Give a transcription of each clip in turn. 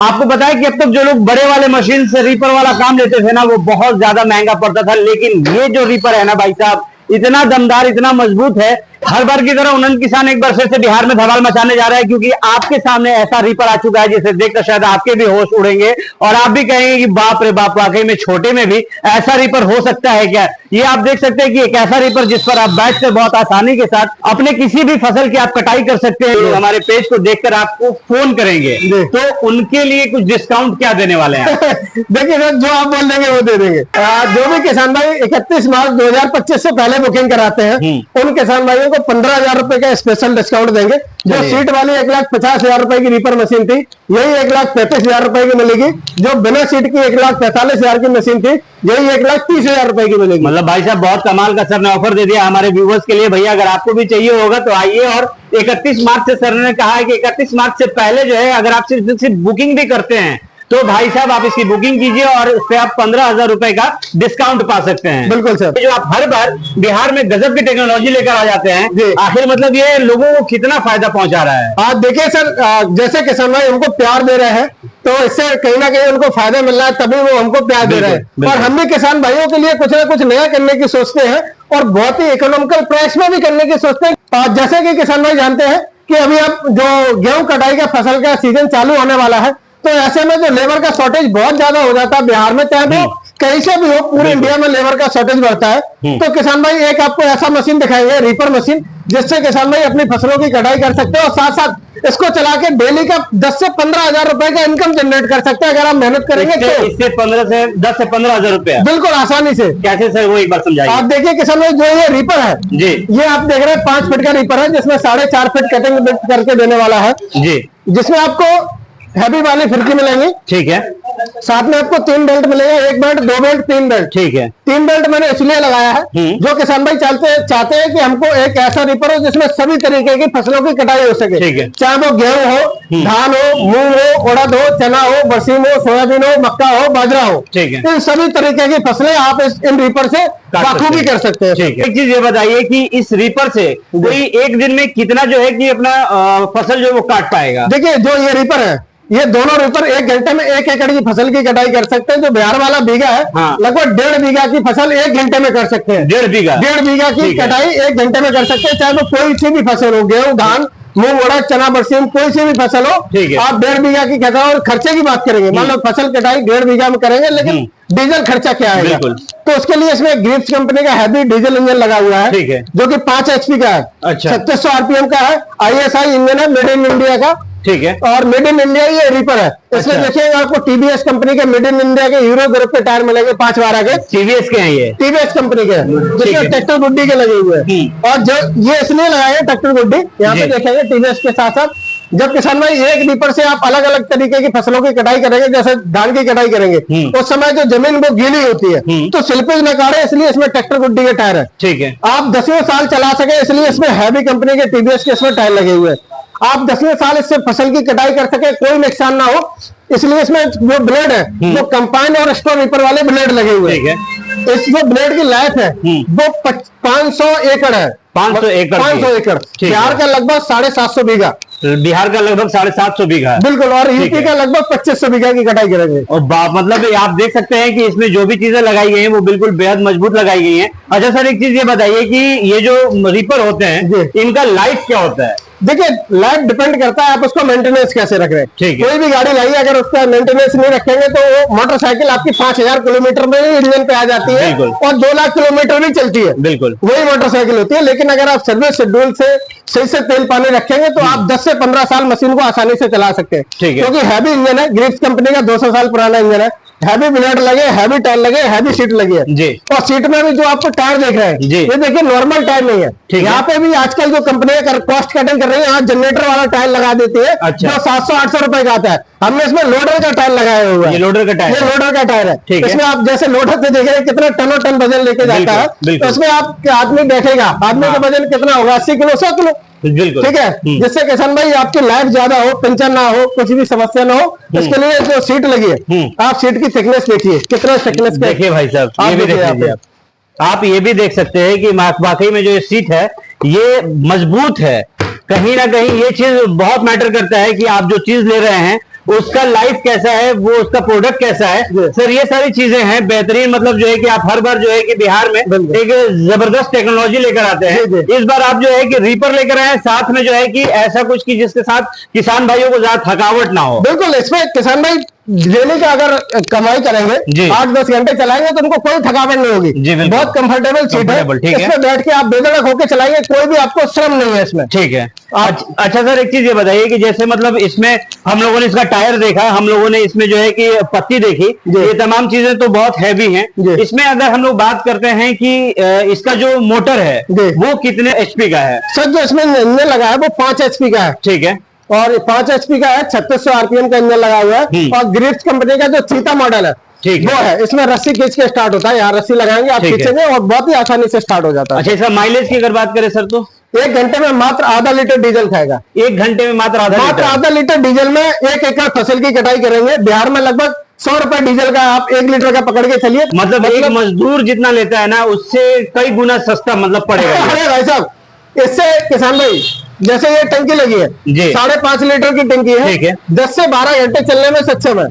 आपको पता है कि अब तक जो लोग बड़े वाले मशीन से रीपर वाला काम लेते थे ना, वो बहुत ज्यादा महंगा पड़ता था। लेकिन ये जो रीपर है ना भाई साहब, इतना दमदार, इतना मजबूत है। हर बार की तरह उन्नत किसान एक बार फिर से बिहार में धमाल मचाने जा रहा है, क्योंकि आपके सामने ऐसा रीपर आ चुका है जिसे देखकर शायद आपके भी होश उड़ेंगे और आप भी कहेंगे कि बाप रे बाप, वाकई में छोटे में भी ऐसा रीपर हो सकता है क्या। ये आप देख सकते हैं कि एक ऐसा रीपर जिस पर आप बैठकर बहुत आसानी के साथ अपने किसी भी फसल की आप कटाई कर सकते हैं। हमारे पेज को देखकर आपको फोन करेंगे तो उनके लिए कुछ डिस्काउंट क्या देने वाले हैं? देखिए सर, जो आप बोल देंगे वो दे देंगे। जो भी किसान भाई 31 मार्च 2025 से पहले बुकिंग कराते हैं उन किसान भाइयों को 15,000 रुपए का स्पेशल डिस्काउंट देंगे। जो सीट वाली 1,50,000 रुपए की रीपर मशीन थी, यही 1,35,000 रुपए की मिलेगी। जो बिना सीट की 1,45,000 की मशीन थी, यही 1,30,000 रुपए की मिलेगी। मतलब भाई साहब बहुत कमाल का सर ने ऑफर दे दिया हमारे व्यूवर्स के लिए। भैया अगर आपको भी चाहिए होगा तो आइए। और 31 मार्च से सर ने कहा है कि 31 मार्च से पहले जो है, अगर आप सिर्फ बुकिंग भी करते हैं तो भाई साहब आप इसकी बुकिंग कीजिए और उस पर आप 15,000 रुपए का डिस्काउंट पा सकते हैं। बिल्कुल सर। जो आप हर बार बिहार में गजब की टेक्नोलॉजी लेकर आ जाते हैं, आखिर मतलब ये लोगों को कितना फायदा पहुंचा रहा है? आप देखिए सर, जैसे किसान भाई हमको प्यार दे रहे हैं तो इससे कहीं ना कहीं उनको फायदा मिल रहा है, तभी वो हमको प्यार दे रहे हैं। और हम भी किसान भाइयों के लिए कुछ ना कुछ नया करने की सोचते हैं और बहुत ही इकोनॉमिकल प्राइस में भी करने की सोचते हैं। जैसे कि किसान भाई जानते हैं कि अभी अब जो गेहूं कटाई का फसल का सीजन चालू होने वाला है, तो ऐसे में जो लेबर का शॉर्टेज बहुत ज्यादा हो जाता है बिहार में, चाहे वो कहीं से भी हो, पूरे इंडिया में लेबर का शॉर्टेज बढ़ता है। तो किसान भाई एक आपको ऐसा मशीन दिखाएंगे, रीपर मशीन, जिससे किसान भाई अपनी फसलों की कटाई कर सकते हैं और साथ साथ इसको चला के डेली का 10 से 15,000 रुपए का इनकम जनरेट कर सकते हैं अगर आप मेहनत करेंगे तो। इससे 10 से 15,000 रुपया बिल्कुल आसानी से। कैसे सर, वो एक बार समझाइए। आप देखिए किसान भाई, जो ये रीपर है जी, ये आप देख रहे हैं 5 फीट का रीपर है, जिसमें 4.5 फीट कटिंग करके देने वाला है जी, जिसमें आपको हैवी वाली फिरकी मिलेंगी। ठीक है। साथ में आपको 3 बेल्ट मिलेंगे, 1 बेल्ट, 2 बेल्ट, 3 बेल्ट। ठीक है। 3 बेल्ट मैंने इसलिए लगाया है, जो किसान भाई चाहते हैं कि हमको एक ऐसा रीपर हो जिसमें सभी तरीके की फसलों की कटाई हो सके। ठीक है। चाहे वो गेहूं हो, धान हो, मूंग हो, उड़द हो, चना हो, बरसीम हो, सोयाबीन हो, मक्का हो, बाजरा हो। ठीक है। इन सभी तरीके की फसलें आप इन रीपर से बाखूबी कर सकते हैं। एक चीज ये बताइए कि इस रीपर से कोई एक दिन में कितना जो है कि अपना फसल जो वो काट पाएगा? देखिए, जो ये रीपर है, ये दोनों रीपर 1 घंटे में 1 एकड़ की फसल की कटाई कर सकते हैं। जो बिहार वाला बीघा है, लगभग 1.5 बीघा की फसल 1 घंटे में कर सकते हैं। 1.5 बीघा की कटाई 1 घंटे में कर सकते हैं, चाहे वो कोई सी भी फसल हो, गेहूं, धान, मूंग, उड़द, चना, बरसीम, कोई सी भी फसल हो। आप 1.5 बीघा की कटाई और खर्चे की बात करेंगे, मान लो फसल कटाई 1.5 बीघा में करेंगे, लेकिन डीजल खर्चा क्या है? तो उसके लिए इसमें ग्रिप्स कंपनी का हैवी डीजल इंजन लगा हुआ है, ठीक है, जो कि 5 HP का है। अच्छा। 3600 RPM का है, ISI इंजन है, मेड इन इंडिया का। ठीक है। और मेड इन इंडिया ये रीपर है। इसमें देखिए आपको TVS कंपनी के मेड इन इंडिया के हीरो ग्रुप के टायर मिलेंगे 5/12 के। TVS के हैं ये? TVS कंपनी के, जिसमें ट्रैक्टर गुड्डी के लगे हुए हैं। और जो ये इसलिए लगाए हैं ट्रैक्टर गुड्डी, यहाँ पे देखेंगे TVS के साथ साथ। जब किसान भाई एक रीपर से आप अलग अलग तरीके की फसलों की कटाई करेंगे, जैसे धान की कटाई करेंगे, उस समय जो जमीन वो गीली होती है, तो स्लिपेज न काटे, इसलिए इसमें ट्रैक्टर गुड्डी के टायर है। ठीक है। आप 10वें साल चला सके, इसलिए इसमें हैवी कंपनी के TVS के इसमें टायर लगे हुए हैं। आप 10वें साल इससे फसल की कटाई कर सके, कोई नुकसान ना हो, इसलिए इसमें जो ब्लेड है वो कंपाइन और स्टोर रीपर वाले ब्लेड लगे हुए हैं। इस जो ब्लेड की लाइफ है वो 500 एकड़ है। 500 एकड़। बिहार का लगभग 750 बीघा। बिहार का लगभग 750 बीघा। बिल्कुल। और यूपी का लगभग 2500 बीघा की कटाई करेंगे। और मतलब आप देख सकते हैं कि इसमें जो भी चीजें लगाई गई हैं वो बिल्कुल बेहद मजबूत लगाई गई हैं। अच्छा सर, एक चीज ये बताइए कि ये जो रीपर होते हैं इनका लाइफ क्या होता है? देखिए, लाइफ डिपेंड करता है आप उसको मेंटेनेंस कैसे रख रहे हैं। कोई भी गाड़ी लाइए, अगर उसका मेंटेनेंस नहीं रखेंगे तो वो मोटरसाइकिल आपकी 5000 किलोमीटर में ही इंजन पे आ जाती है और 2 लाख किलोमीटर भी चलती है। बिल्कुल वही मोटरसाइकिल होती है। लेकिन अगर आप सर्विस शेड्यूल से सही से तेल पानी रखेंगे तो आप 10 से 15 साल मशीन को आसानी से चला सकते हैं, क्योंकि हैवी इंजन है। ग्रिप्स कंपनी का 200 साल पुराना इंजन है। हैवी ब्लेड लगे, हैवी टायर लगे, हैवी सीट लगी है जी। और सीट में भी जो आपको टायर देख रहे हैं ये देखिए नॉर्मल टायर नहीं है। यहाँ पे भी आजकल जो कंपनियां कॉस्ट कटिंग कर रही है, यहाँ जनरेटर वाला टायर लगा देती है। अच्छा। जो 700-800 रुपए का आता है, हमने इसमें लोडर का टायर लगाया हुआ है। ये लोडर का टायर है। इसमें आप जैसे लोडर से देख रहे हैं कितना टनों टन वजन लेके जाता है, तो इसमें आप आदमी बैठेगा, आदमी का वजन कितना होगा? 80 किलो, 100 किलो। ठीक है। जिससे किसान भाई आपकी लाइफ ज्यादा हो, पेंशन ना हो, कुछ भी समस्या ना हो, इसके लिए जो सीट लगी है, आप सीट की थिकनेस देखिए, कितना थिकनेस। देखिए भाई साहब, ये भी देखिए आप ये भी देख सकते हैं कि वाकई में जो ये सीट है ये मजबूत है। कहीं ना कहीं ये चीज बहुत मैटर करता है कि आप जो चीज ले रहे हैं उसका लाइफ कैसा है, वो उसका प्रोडक्ट कैसा है सर, ये सारी चीजें हैं बेहतरीन। मतलब जो है कि आप हर बार जो है कि बिहार में एक जबरदस्त टेक्नोलॉजी लेकर आते हैं। इस बार आप जो है कि रीपर लेकर आए, साथ में जो है कि ऐसा कुछ की जिसके साथ किसान भाइयों को ज्यादा थकावट ना हो। बिल्कुल, इसमें किसान भाई डेली का अगर कमाई करेंगे 8-10 घंटे चलाएंगे तो उनको कोई थकावट नहीं होगी। बहुत कंफर्टेबल सीट है, इसमें बैठ के आप बेधड़क होकर चलाएंगे, कोई भी आपको श्रम नहीं है इसमें। ठीक है। अच्छा सर, एक चीज ये बताइए कि जैसे मतलब इसमें हम लोगों ने इसका टायर देखा, हम लोगों ने इसमें जो है कि पत्ती देखी, ये तमाम चीजें तो बहुत हैवी हैं। इसमें अगर हम लोग बात करते हैं कि इसका जो मोटर है वो कितने एचपी का है? सर जो इसमें इंजन लगा है वो 5 एचपी का है। ठीक है। और 5 एचपी का है, 3600 आरपीएम का इंजन लगा हुआ है। और ग्रिप्स कंपनी का जो चीता मॉडल है वो है, इसमें रस्सी खींच के स्टार्ट होता है। यहाँ रस्सी लगाएंगे, आप खींचेंगे और बहुत ही आसानी से स्टार्ट हो जाता है। अच्छा, इसका माइलेज की अगर बात करें सर तो 1 घंटे में मात्र आधा लीटर डीजल खाएगा। 1 घंटे में मात्र आधा लीटर डीजल में 1 एकड़ फसल की कटाई करेंगे। बिहार में लगभग 100 रुपए डीजल का आप 1 लीटर का पकड़ के चलिए। मतलब एक मजदूर जितना लेता है ना, उससे कई गुना सस्ता मतलब पड़ेगा। अरे भाई साहब, इससे किसान भाई जैसे ये टंकी लगी है 5.5 लीटर की टंकी है, 10 से 12 घंटे चलने में सक्षम है।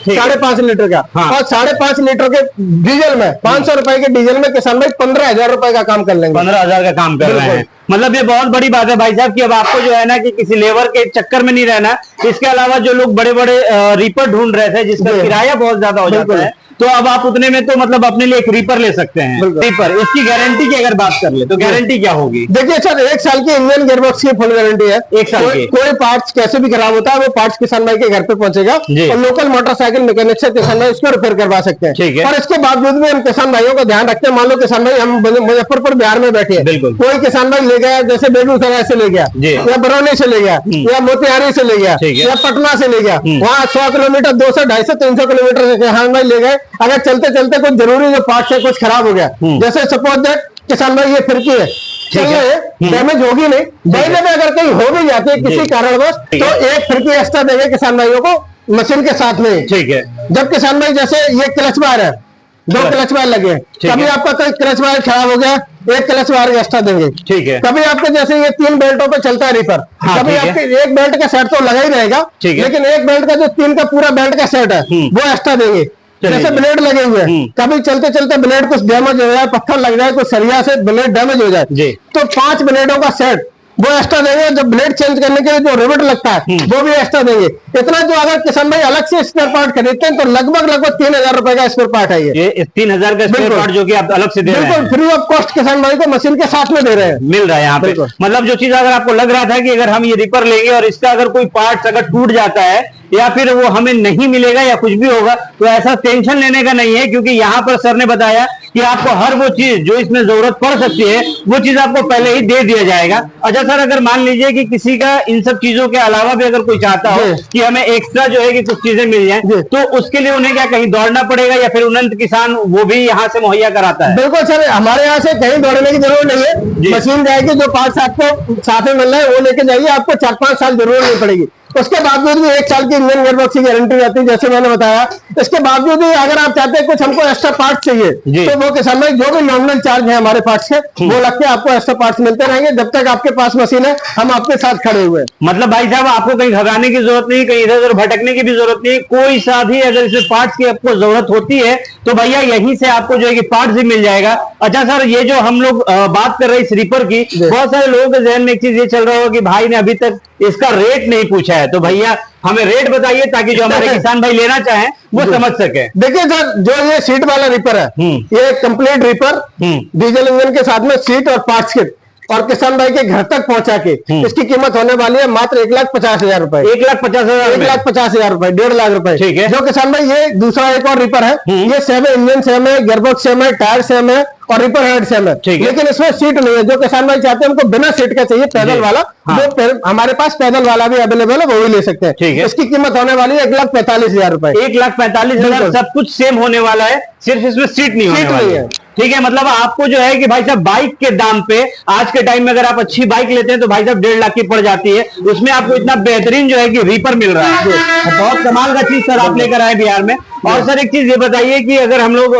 5.5 लीटर का और 5.5 लीटर के डीजल में 500 रुपए के डीजल में किसान भाई 15,000 रुपए का काम कर लेंगे। 15,000 का काम कर रहे हैं। मतलब ये बहुत बड़ी बात है भाई साहब कि अब आपको जो है ना कि किसी लेबर के चक्कर में नहीं रहना। इसके अलावा जो लोग बड़े बड़े रीपर ढूंढ रहे थे जिसका किराया बहुत ज्यादा हो जाता है, तो अब आप उतने में तो मतलब अपने लिए एक रीपर ले सकते हैं। रीपर, इसकी गारंटी की अगर बात कर ले तो गारंटी क्या होगी? देखिए सर, 1 साल की इंजन गियरबॉक्स की फुल गारंटी है। 1 साल की। कोई पार्ट्स कैसे भी खराब होता है वो पार्ट्स किसान भाई के घर पे पहुंचेगा और लोकल मोटरसाइकिल मैकेनिक से किसान भाई इसको रिपेयर करवा सकते हैं। और इसके बावजूद भी हम किसान भाइयों का ध्यान रखते हैं। मान लो किसान भाई हम मुजफ्फरपुर बिहार में बैठे हैं, कोई किसान भाई ले गया, जैसे बेगूसराय से ले गया या बरौनी से ले गया या मोतिहारी से ले गया या पटना से ले गया, वहाँ 100 किलोमीटर 200, 250, 300 किलोमीटर से किसान भाई ले गए। अगर चलते चलते कुछ जरूरी जो पार्ट है कुछ खराब हो गया, जैसे सपोज दैट किसान भाई ये फिरकी है, चलिए डैमेज होगी नहीं, बाइले में अगर कहीं हो भी जाती है किसी कारणवश तो 1 फिरकी एक्स्ट्रा देंगे किसान भाइयों को मशीन के साथ में। ठीक है। जब किसान भाई जैसे ये क्लच बार है, 2 क्लच बार लगे, कभी आपका कोई क्लच बार खराब हो गया, 1 क्लच बार एक्स्ट्रा देंगे। ठीक है। कभी आपके जैसे ये 3 बेल्टों पे चलता है रीपर, कभी आपके 1 बेल्ट का सेट तो लगा ही रहेगा, लेकिन 1 बेल्ट का जो 3 का पूरा बेल्ट का सेट है वो एक्स्ट्रा देंगे। जैसे ब्लेड लगे हुए हैं, कभी चलते चलते ब्लेड कुछ डैमेज हो जाए, पत्थर लग जाए, कुछ सरिया से ब्लेड डैमेज हो जाए, तो 5 ब्लेडों का सेट वो एक्स्ट्रा देंगे। जब ब्लेड चेंज करने के लिए जो रिवेट लगता है वो भी एक्स्ट्रा देंगे। इतना जो अगर किसान भाई अलग से स्पेयर पार्ट खरीदते हैं तो लगभग 3,000 रुपए का स्पेयर पार्ट है। ये 3,000 का स्पेयर पार्ट जो कि आप अलग से दे रहे हैं, बिल्कुल फ्री ऑफ कॉस्ट किसान भाई को मशीन के साथ में दे रहे हैं, मिल रहा है यहाँ पे। मतलब जो चीज अगर आपको लग रहा था कि अगर हम ये रीपर लेंगे और इसका अगर कोई पार्ट अगर टूट जाता है या फिर वो हमें नहीं मिलेगा या कुछ भी होगा, तो ऐसा टेंशन लेने का नहीं है, क्योंकि यहाँ पर सर ने बताया कि आपको हर वो चीज जो इसमें जरूरत पड़ सकती है वो चीज आपको पहले ही दे दिया जाएगा। अच्छा सर, अगर मान लीजिए कि किसी का इन सब चीजों के अलावा भी अगर कोई चाहता हो कि हमें एक्स्ट्रा जो है कि कुछ चीजें मिल जाएं, तो उसके लिए उन्हें क्या कहीं दौड़ना पड़ेगा या फिर उन्नत किसान वो भी यहाँ से मुहैया कराता है? बिल्कुल सर, हमारे यहाँ से कहीं दौड़ने की जरूरत नहीं है। मशीन जाएगी, जो पार्ट्स आपको साथ में मिल रहा है वो लेके जाइए, आपको 4-5 साल जरूरत नहीं पड़ेगी। उसके बावजूद भी 1 साल की इंजन गियरबॉक्स की गारंटी रहती है, जैसे मैंने बताया। इसके बावजूद भी अगर आप चाहते हैं कुछ हमको एक्स्ट्रा पार्ट्स चाहिए तो वो किसान भाई जो भी नॉमिनल चार्ज है हमारे पार्ट्स के वो लग के आपको एक्स्ट्रा पार्ट्स मिलते रहेंगे जब तक आपके पास मशीन है, हम आपके साथ खड़े हुए हैं। मतलब भाई साहब, आपको कहीं घबराने की जरूरत नहीं, कहीं इधर उधर भटकने की भी जरूरत नहीं। कोई सा भी अगर इसमें पार्ट्स की आपको जरूरत होती है तो भैया यहीं से आपको जो है कि पार्ट्स भी मिल जाएगा। अच्छा सर, ये जो हम लोग बात कर रहे हैं इस रीपर की, बहुत सारे लोगों के जहन में एक चीज ये चल रहा होगा कि भाई ने अभी तक इसका रेट नहीं पूछा है, तो भैया हमें रेट बताइए ताकि जो हमारे किसान भाई लेना चाहें वो समझ सके। देखिए सर, जो ये सीट वाला रीपर है ये कंप्लीट रीपर डीजल इंजन के साथ में सीट और पार्ट्स किट और किसान भाई के घर तक पहुंचा के इसकी कीमत होने वाली है मात्र 1,50,000 रुपए। 1,50,000, 1,50,000 रुपए, 1.5 लाख रुपए। ठीक है। जो किसान भाई ये दूसरा एक और रीपर है, ये सेम है, इंजन सेम है, गियरबॉक्स सेम है, टायर सेम है और रिपर हेड सेम है, लेकिन इसमें सीट नहीं है। जो किसान भाई चाहते हैं उनको बिना सीट का चाहिए पैदल वाला, जो हमारे पास पैदल वाला भी अवेलेबल है वो भी ले सकते हैं। इसकी कीमत होने वाली है 1,45,000 रुपए। 1,45,000, सब कुछ सेम होने वाला है, सिर्फ इसमें सीट नहीं होने वाली है। ठीक है। मतलब आपको जो है कि भाई साहब बाइक के दाम पे आज के टाइम में अगर आप अच्छी बाइक लेते हैं तो भाई साहब 1.5 लाख की पड़ जाती है, उसमें आपको इतना बेहतरीन जो है कि रीपर मिल रहा है। बहुत कमाल का चीज सर आप लेकर आए बिहार में। और सर एक चीज ये बताइए कि अगर हम लोग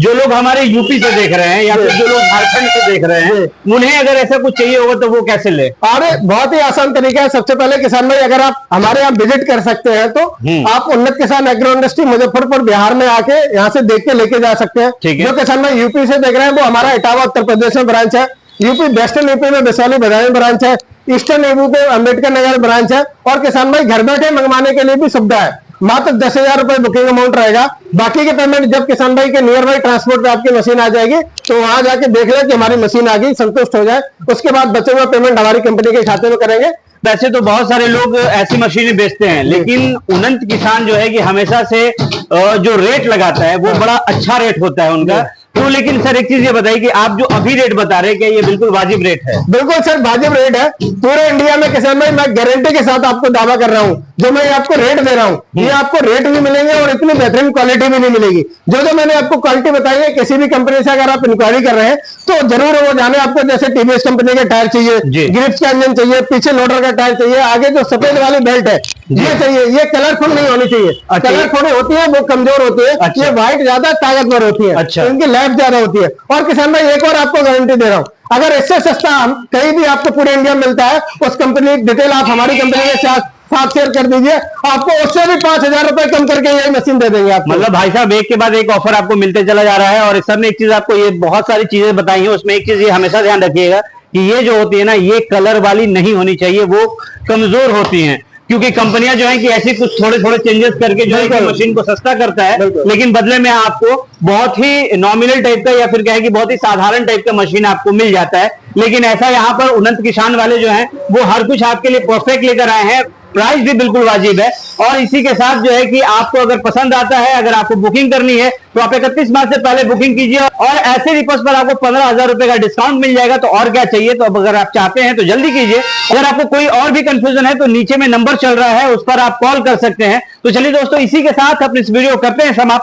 जो लोग हमारे यूपी से देख रहे हैं या फिर जो लोग झारखंड से देख रहे हैं, उन्हें अगर ऐसा कुछ चाहिए होगा तो वो कैसे ले? अरे बहुत ही आसान तरीका है। सबसे पहले किसान भाई, अगर आप हमारे यहाँ विजिट कर सकते हैं तो आप उन्नत किसान एग्रो इंडस्ट्री मुजफ्फरपुर बिहार में आके यहाँ से देख के लेके जा सकते हैं। जो किसान भाई यूपी से देख रहे हैं वो हमारा इटावा उत्तर प्रदेश में ब्रांच है, यूपी वेस्टर्न यूपी में वैशाली बदायूं में ब्रांच है, ईस्टर्न यूपी पे अम्बेडकर नगर ब्रांच है। और किसान भाई घर बैठे मंगवाने के लिए भी सुविधा है। मात्र 10,000 रुपए बुकिंग अमाउंट रहेगा। बाकी के पेमेंट जब किसान भाई के नियर बाई ट्रांसपोर्ट पे आपकी मशीन आ जाएगी तो वहां जाके देख ले कि हमारी मशीन आ गई, संतुष्ट हो जाए, उसके बाद बचे हुआ पेमेंट हमारी कंपनी के खाते में करेंगे। वैसे तो बहुत सारे लोग ऐसी मशीनें बेचते हैं, लेकिन उन्नत किसान जो है कि हमेशा से जो रेट लगाता है वो बड़ा अच्छा रेट होता है उनका। तो लेकिन सर एक चीज ये बताइए कि आप जो अभी रेट बता रहे हैं क्या ये बिल्कुल वाजिब रेट है? बिल्कुल सर वाजिब रेट है। पूरे इंडिया में किसान भाई मैं गारंटी के साथ आपको दावा कर रहा हूँ, जो मैं आपको रेट दे रहा हूँ ये आपको रेट भी मिलेंगे और इतनी बेहतरीन क्वालिटी भी नहीं मिलेगी। जो मैंने आपको क्वालिटी बताई है, किसी भी कंपनी से अगर आप इंक्वायरी कर रहे हैं तो जरूर वो जाने आपको, जैसे टीवीएस कंपनी के टायर चाहिए, ग्रिप्स का इंजन चाहिए, पीछे लोडर का टायर चाहिए, आगे जो सफेद वाली बेल्ट है ये चाहिए। ये कलरफुल नहीं होनी चाहिए, कलरफुल होती है वो कमजोर होती है, ये व्हाइट ज्यादा ताकतवर होती है, इनकी लाइफ ज्यादा होती है। और किसान भाई एक और आपको गारंटी दे रहा हूँ, अगर इससे सस्ता हम कहीं भी आपको पूरे इंडिया में मिलता है, उस कंपनी डिटेल आप हमारी कंपनी के साथ शेयर कर दीजिए, आपको उससे भी 5,000 रुपए कम करके यही मशीन दे देंगे आप। मतलब भाई साहब एक के बाद एक ऑफर आपको मिलते चला जा रहा है। और सर ने एक चीज आपको ये बहुत सारी चीजें बताई हैं, उसमें एक चीज ये हमेशा ध्यान रखिएगा कि ये जो होती है ना ये कलर वाली नहीं होनी चाहिए, वो कमजोर होती हैं। क्योंकि कंपनियां जो है कि ऐसी कुछ थोड़े थोड़े चेंजेस करके जो है कि मशीन को सस्ता करता है, लेकिन बदले में आपको बहुत ही नॉमिनल टाइप का या फिर क्या है कि बहुत ही साधारण टाइप का मशीन आपको मिल जाता है। लेकिन ऐसा यहाँ पर उन्नत किसान वाले जो हैं वो हर कुछ आपके लिए परफेक्ट लेकर आए हैं, प्राइस भी बिल्कुल वाजिब है। और इसी के साथ जो है कि आपको अगर पसंद आता है, अगर आपको बुकिंग करनी है तो आप 31 मार्च से पहले बुकिंग कीजिए और ऐसे रिपर्स पर आपको 15,000 रुपए का डिस्काउंट मिल जाएगा। तो और क्या चाहिए? तो अब अगर आप चाहते हैं तो जल्दी कीजिए। अगर आपको कोई और भी कंफ्यूजन है तो नीचे में नंबर चल रहा है, उस पर आप कॉल कर सकते हैं। तो चलिए दोस्तों, इसी के साथ अपनी इस वीडियो करते हैं समाप्त।